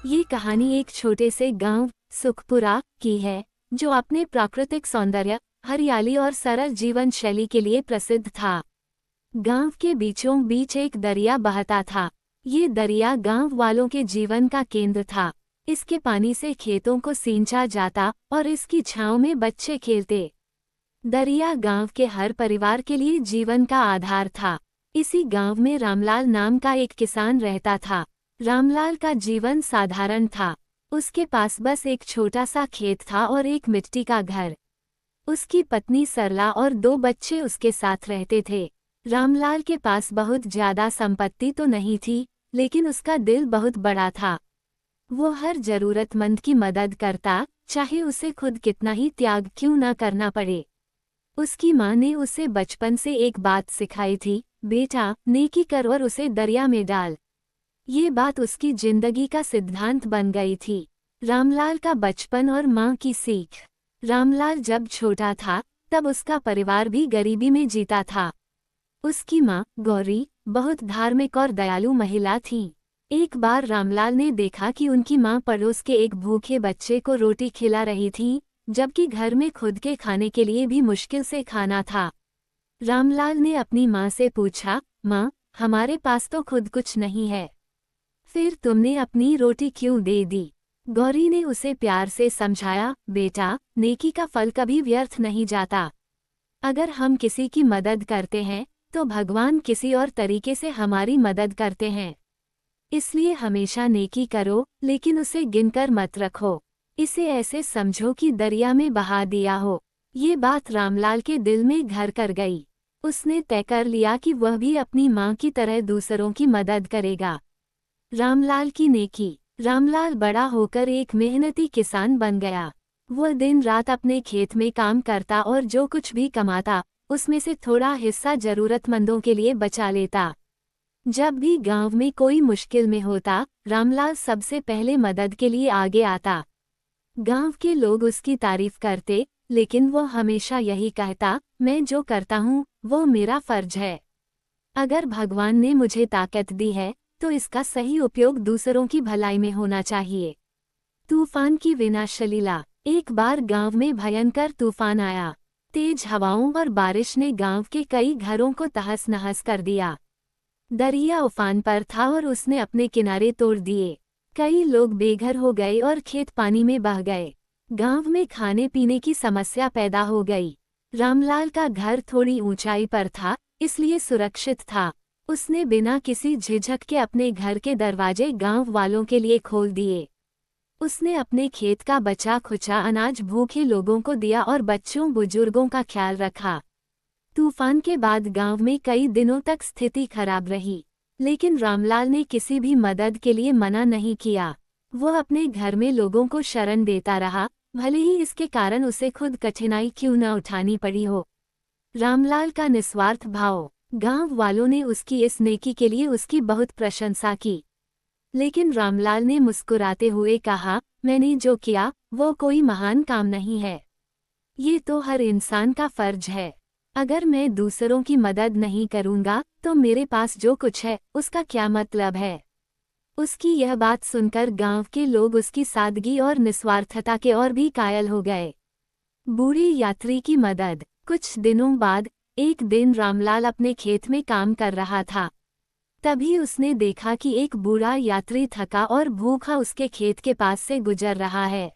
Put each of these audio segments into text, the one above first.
ये कहानी एक छोटे से गांव सुखपुरा की है, जो अपने प्राकृतिक सौंदर्य, हरियाली और सरल जीवन शैली के लिए प्रसिद्ध था। गांव के बीचों बीच एक दरिया बहता था। ये दरिया गांव वालों के जीवन का केंद्र था। इसके पानी से खेतों को सींचा जाता और इसकी छांव में बच्चे खेलते। दरिया गांव के हर परिवार के लिए जीवन का आधार था। इसी गांव में रामलाल नाम का एक किसान रहता था। रामलाल का जीवन साधारण था। उसके पास बस एक छोटा सा खेत था और एक मिट्टी का घर। उसकी पत्नी सरला और 2 बच्चे उसके साथ रहते थे। रामलाल के पास बहुत ज्यादा संपत्ति तो नहीं थी, लेकिन उसका दिल बहुत बड़ा था। वो हर जरूरतमंद की मदद करता, चाहे उसे खुद कितना ही त्याग क्यों न करना पड़े। उसकी माँ ने उसे बचपन से एक बात सिखाई थी, बेटा, नेकी कर और उसे दरिया में डाल। ये बात उसकी जिंदगी का सिद्धांत बन गई थी। रामलाल का बचपन और माँ की सीख। रामलाल जब छोटा था, तब उसका परिवार भी गरीबी में जीता था। उसकी माँ, गौरी, बहुत धार्मिक और दयालु महिला थी। एक बार रामलाल ने देखा कि उनकी माँ पड़ोस के एक भूखे बच्चे को रोटी खिला रही थी, जबकि घर में खुद के खाने के लिए भी मुश्किल से खाना था। रामलाल ने अपनी माँ से पूछा, माँ, हमारे पास तो खुद कुछ नहीं है, फिर तुमने अपनी रोटी क्यों दे दी? गौरी ने उसे प्यार से समझाया, बेटा, नेकी का फल कभी व्यर्थ नहीं जाता। अगर हम किसी की मदद करते हैं, तो भगवान किसी और तरीके से हमारी मदद करते हैं। इसलिए हमेशा नेकी करो, लेकिन उसे गिनकर मत रखो। इसे ऐसे समझो कि दरिया में बहा दिया हो। ये बात रामलाल के दिल में घर कर गई। उसने तय कर लिया कि वह भी अपनी माँ की तरह दूसरों की मदद करेगा। रामलाल की नेकी। रामलाल बड़ा होकर एक मेहनती किसान बन गया। वह दिन रात अपने खेत में काम करता और जो कुछ भी कमाता, उसमें से थोड़ा हिस्सा जरूरतमंदों के लिए बचा लेता। जब भी गांव में कोई मुश्किल में होता, रामलाल सबसे पहले मदद के लिए आगे आता। गांव के लोग उसकी तारीफ करते, लेकिन वो हमेशा यही कहता, मैं जो करता हूँ, वो मेरा फर्ज है। अगर भगवान ने मुझे ताकत दी है, तो इसका सही उपयोग दूसरों की भलाई में होना चाहिए। तूफान की विनाशलीला। एक बार गांव में भयंकर तूफान आया। तेज हवाओं और बारिश ने गांव के कई घरों को तहस नहस कर दिया। दरिया उफान पर था और उसने अपने किनारे तोड़ दिए। कई लोग बेघर हो गए और खेत पानी में बह गए। गांव में खाने पीने की समस्या पैदा हो गई। रामलाल का घर थोड़ी ऊंचाई पर था, इसलिए सुरक्षित था। उसने बिना किसी झिझक के अपने घर के दरवाजे गांव वालों के लिए खोल दिए। उसने अपने खेत का बचा खुचा अनाज भूखे लोगों को दिया और बच्चों बुजुर्गों का ख्याल रखा। तूफान के बाद गांव में कई दिनों तक स्थिति खराब रही, लेकिन रामलाल ने किसी भी मदद के लिए मना नहीं किया। वह अपने घर में लोगों को शरण देता रहा, भले ही इसके कारण उसे खुद कठिनाई क्यों न उठानी पड़ी हो। रामलाल का निस्वार्थ भाव। गांव वालों ने उसकी इस नेकी के लिए उसकी बहुत प्रशंसा की, लेकिन रामलाल ने मुस्कुराते हुए कहा, मैंने जो किया, वो कोई महान काम नहीं है। ये तो हर इंसान का फर्ज है। अगर मैं दूसरों की मदद नहीं करूंगा, तो मेरे पास जो कुछ है, उसका क्या मतलब है? उसकी यह बात सुनकर गांव के लोग उसकी सादगी और निस्वार्थता के और भी कायल हो गए। बूढ़ी यात्री की मदद। कुछ दिनों बाद, एक दिन रामलाल अपने खेत में काम कर रहा था। तभी उसने देखा कि एक बूढ़ा यात्री थका और भूखा उसके खेत के पास से गुजर रहा है।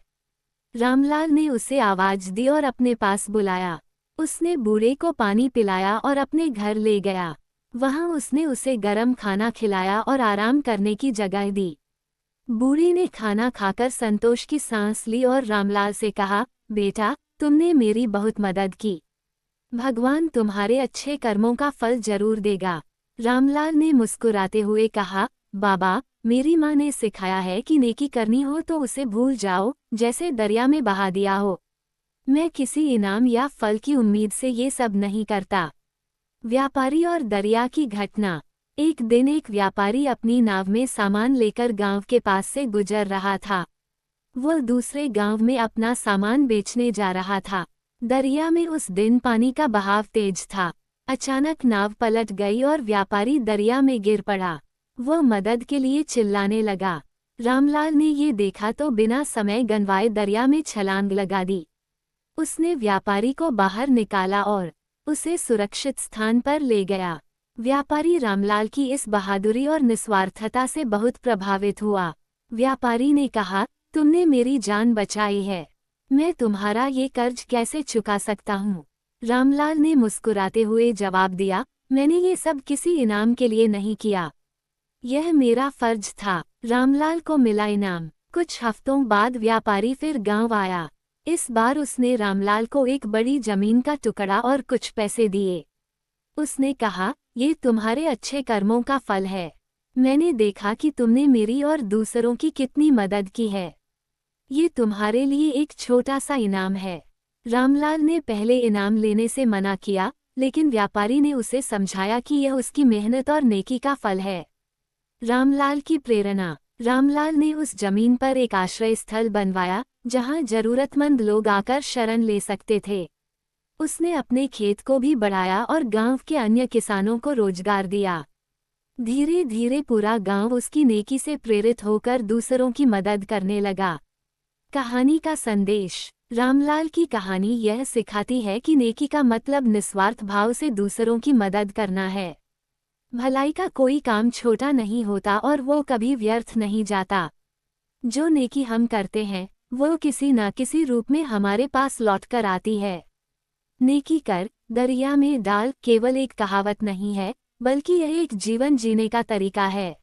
रामलाल ने उसे आवाज दी और अपने पास बुलाया। उसने बूढ़े को पानी पिलाया और अपने घर ले गया। वहां उसने उसे गरम खाना खिलाया और आराम करने की जगह दी। बूढ़े ने खाना खाकर संतोष की सांस ली और रामलाल से कहा, बेटा, तुमने मेरी बहुत मदद की। भगवान तुम्हारे अच्छे कर्मों का फल जरूर देगा। रामलाल ने मुस्कुराते हुए कहा, बाबा, मेरी माँ ने सिखाया है कि नेकी करनी हो तो उसे भूल जाओ, जैसे दरिया में बहा दिया हो। मैं किसी इनाम या फल की उम्मीद से ये सब नहीं करता। व्यापारी और दरिया की घटना। एक दिन एक व्यापारी अपनी नाव में सामान लेकर गांव के पास से गुजर रहा था। वह दूसरे गांव में अपना सामान बेचने जा रहा था। दरिया में उस दिन पानी का बहाव तेज था। अचानक नाव पलट गई और व्यापारी दरिया में गिर पड़ा। वह मदद के लिए चिल्लाने लगा। रामलाल ने ये देखा तो बिना समय गंवाए दरिया में छलांग लगा दी। उसने व्यापारी को बाहर निकाला और उसे सुरक्षित स्थान पर ले गया। व्यापारी रामलाल की इस बहादुरी और निस्वार्थता से बहुत प्रभावित हुआ। व्यापारी ने कहा, तुमने मेरी जान बचाई है, मैं तुम्हारा ये कर्ज कैसे चुका सकता हूँ। रामलाल ने मुस्कुराते हुए जवाब दिया, मैंने ये सब किसी इनाम के लिए नहीं किया, यह मेरा फर्ज था। रामलाल को मिला इनाम। कुछ हफ्तों बाद व्यापारी फिर गांव आया। इस बार उसने रामलाल को एक बड़ी जमीन का टुकड़ा और कुछ पैसे दिए। उसने कहा, ये तुम्हारे अच्छे कर्मों का फल है। मैंने देखा कि तुमने मेरी और दूसरों की कितनी मदद की है। ये तुम्हारे लिए एक छोटा सा इनाम है। रामलाल ने पहले इनाम लेने से मना किया, लेकिन व्यापारी ने उसे समझाया कि यह उसकी मेहनत और नेकी का फल है। रामलाल की प्रेरणा। रामलाल ने उस जमीन पर एक आश्रय स्थल बनवाया, जहां जरूरतमंद लोग आकर शरण ले सकते थे। उसने अपने खेत को भी बढ़ाया और गांव के अन्य किसानों को रोजगार दिया। धीरे धीरे पूरा गांव उसकी नेकी से प्रेरित होकर दूसरों की मदद करने लगा। कहानी का संदेश। रामलाल की कहानी यह सिखाती है कि नेकी का मतलब निस्वार्थ भाव से दूसरों की मदद करना है। भलाई का कोई काम छोटा नहीं होता और वो कभी व्यर्थ नहीं जाता। जो नेकी हम करते हैं, वो किसी न किसी रूप में हमारे पास लौटकर आती है। नेकी कर, दरिया में डाल केवल एक कहावत नहीं है, बल्कि यह एक जीवन जीने का तरीका है।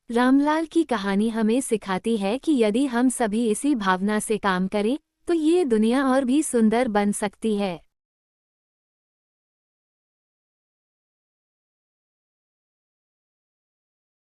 रामलाल की कहानी हमें सिखाती है कि यदि हम सभी इसी भावना से काम करें, तो ये दुनिया और भी सुंदर बन सकती है।